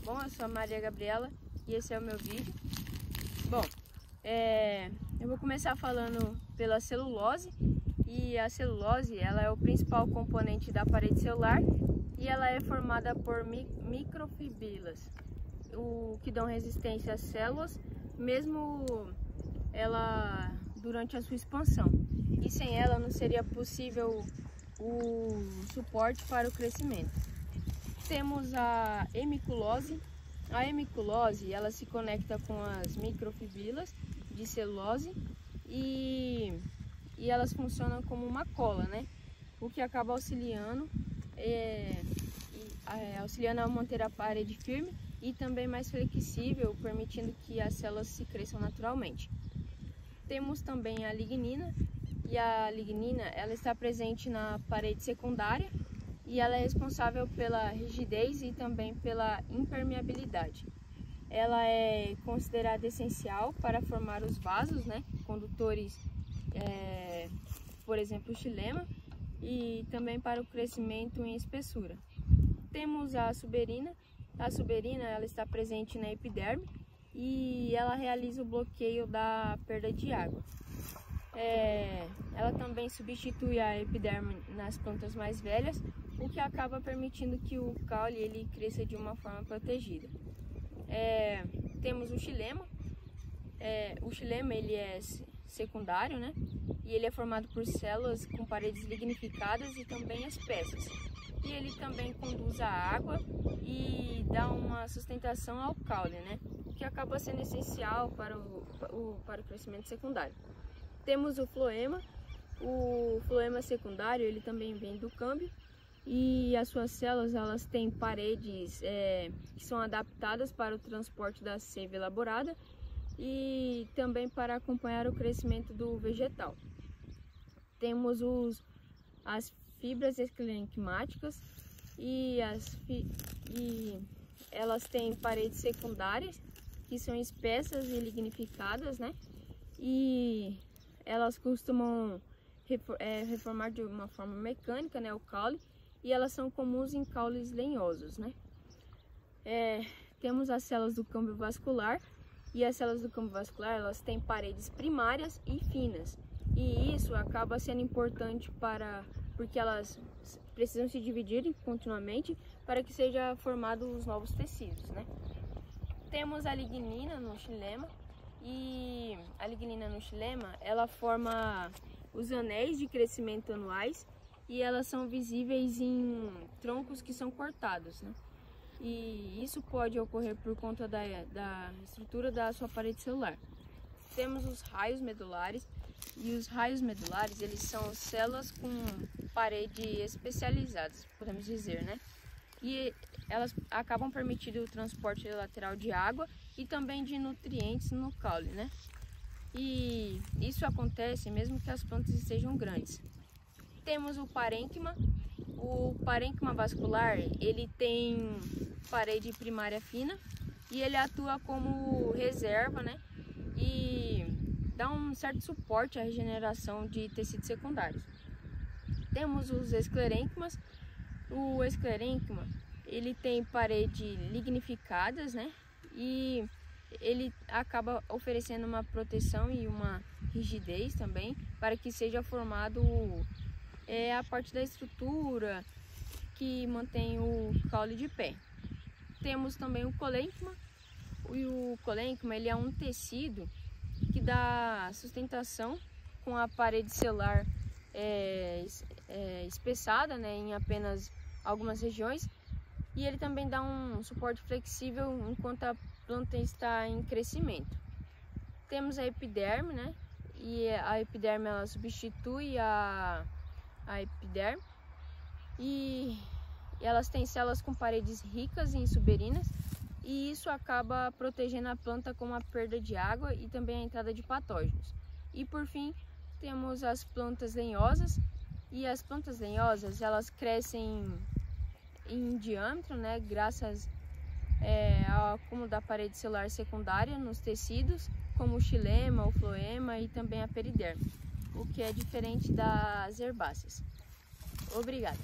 Bom, eu sou a Maria Gabriela e esse é o meu vídeo. Bom, eu vou começar falando pela celulose. E a celulose, ela é o principal componente da parede celular e ela é formada por microfibrilas, o que dão resistência às células, mesmo ela durante a sua expansão. E sem ela não seria possível o suporte para o crescimento. Temos a hemiculose. A hemiculose, ela se conecta com as microfibrilas de celulose e elas funcionam como uma cola, né? O que acaba auxiliando a manter a parede firme e também mais flexível, permitindo que as células se cresçam naturalmente. Temos também a lignina, e a lignina ela está presente na parede secundária e ela é responsável pela rigidez e também pela impermeabilidade. Ela é considerada essencial para formar os vasos, né, condutores, por exemplo, o xilema, e também para o crescimento em espessura. Temos a suberina. A suberina ela está presente na epiderme e ela realiza o bloqueio da perda de água. Ela também substitui a epiderme nas plantas mais velhas, o que acaba permitindo que o caule ele cresça de uma forma protegida. Temos o xilema. O xilema ele é secundário, né? E ele é formado por células com paredes lignificadas e também espessas. E ele também conduz a água e dá uma sustentação ao caule, né? Que acaba sendo essencial para o crescimento secundário. Temos o floema. O floema secundário ele também vem do câmbio e as suas células elas têm paredes que são adaptadas para o transporte da seiva elaborada e também para acompanhar o crescimento do vegetal. Temos as fibras esclerencmáticas e elas têm paredes secundárias que são espessas e lignificadas, né? E elas costumam reformar de uma forma mecânica, né, o caule, e elas são comuns em caules lenhosos, né? Temos as células do câmbio vascular. E as células do câmbio vascular elas têm paredes primárias e finas. E isso acaba sendo importante porque elas precisam se dividir continuamente para que sejam formados os novos tecidos, né? Temos a lignina no xilema. E a lignina no xilema ela forma os anéis de crescimento anuais e elas são visíveis em troncos que são cortados, né? E isso pode ocorrer por conta da estrutura da sua parede celular. Temos os raios medulares, e os raios medulares eles são células com parede especializadas, podemos dizer, né? E elas acabam permitindo o transporte lateral de água e também de nutrientes no caule, né? E isso acontece mesmo que as plantas estejam grandes. Temos o parênquima. O parênquima vascular ele tem parede primária fina e ele atua como reserva, né? E dá um certo suporte à regeneração de tecidos secundários. Temos os esclerênquimas. O esclerênquima ele tem parede lignificadas, né? E ele acaba oferecendo uma proteção e uma rigidez também para que seja formado a parte da estrutura que mantém o caule de pé. Temos também o colênquima. E o colênquima ele é um tecido que dá sustentação com a parede celular espessada, né, em apenas algumas regiões. E ele também dá um suporte flexível enquanto a planta está em crescimento. Temos a epiderme, né? E a epiderme ela substitui a epiderme e elas têm células com paredes ricas em suberinas e isso acaba protegendo a planta com a perda de água e também a entrada de patógenos. E por fim temos as plantas lenhosas, e as plantas lenhosas elas crescem em diâmetro, né, graças ao acúmulo da parede celular secundária nos tecidos como o xilema, o floema e também a periderme, o que é diferente das herbáceas. Obrigada!